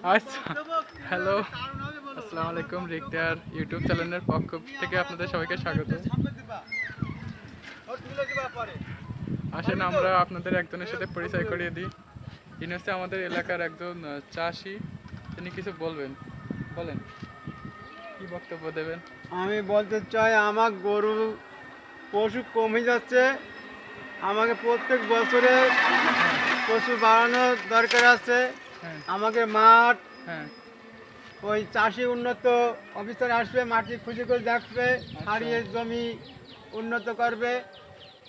আচ্ছা, হ্যালো, আসসালামু আলাইকুম। রিক্তার ইউটিউব চ্যানেলের পক্ষ থেকে আপনাদের সবাইকে স্বাগত। আসেন আমরা আপনাদের একজনের সাথে পরিচয় করিয়ে দিই। ইনি হচ্ছে আমাদের এলাকার একজন চাষি। তিনি কিছু বলবেন, বলেন কি বক্তব্য দেবেন? আমি বলতে চাই আমার গরু পশু কমে যাচ্ছে। আমাকে প্রত্যেক বছরে পশু বাড়ানোর দরকার আছে। হ্যাঁ, আমাকে মাঠ হ্যাঁ, ওই চাষি উন্নত অফিসার আসবে, মাটি খুঁজে করে দেখবে, হারিয়ে জমি উন্নত করবে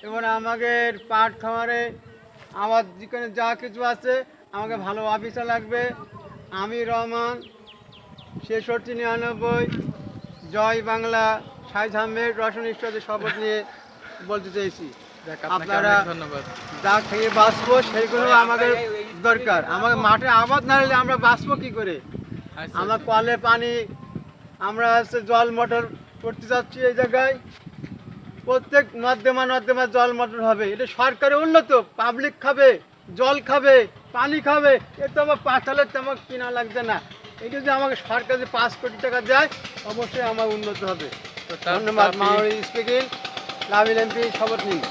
এবং আমাকে পাট খামারে আমার যেখানে যা কিছু আছে আমাকে ভালো অফিসার লাগবে। আমি রহমান ৬৬-৯৯ জয় বাংলা শাহিদ আহমেদ রসন ঈশ্বরের শপথ নিয়ে বলতে চাইছি। যাক, আপনাকে আপনারা অনেক ধন্যবাদ। যা খেয়ে বাঁচবো সেইগুলো আমাদের দরকার। আমাদের মাঠে আবাদ না হলে আমরা বাঁচবো কী করে? আচ্ছা, আমরা কলে পানি, আমরা হচ্ছে জল মোটর করতে যাচ্ছি এই জায়গায়। প্রত্যেক নর্দমা জল মোটর হবে। এটা সরকারের উন্নত, পাবলিক খাবে, জল খাবে, পানি খাবে। এ তো আমার পাঠালের তো আমার কিনা লাগবে না। এটা যদি আমাকে সরকার যদি ৫ কোটি টাকা দেয় অবশ্যই আমার উন্নত হবে। তো তার ধন্যবাদ। আপনি মাওরি স্পিকিং, লাভিল এমপি শপথ নিন।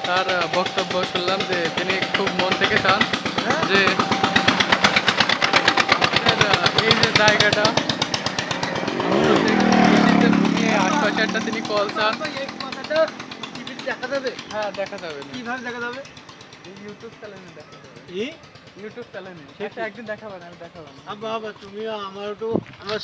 তার বক্তব্য শুনলাম যে তিনি খুব মন থেকে চান যে আপনার এই যে জায়গাটা কৃষিতে ভূমি আশপাশে একটা তিনি কল চান। এই কথাটা টিভিতে দেখা যাবে? হ্যাঁ, দেখা যাবে না। কিভাবে দেখা যাবে? ইউটিউব চ্যানেলে দেখা যাবে। এই ইউটিউব চ্যানেলে সে আচ্ছা, কি? একদিন দেখাবেন, আমি দেখাবো না। আব্বা তুমি আমার একটু আমার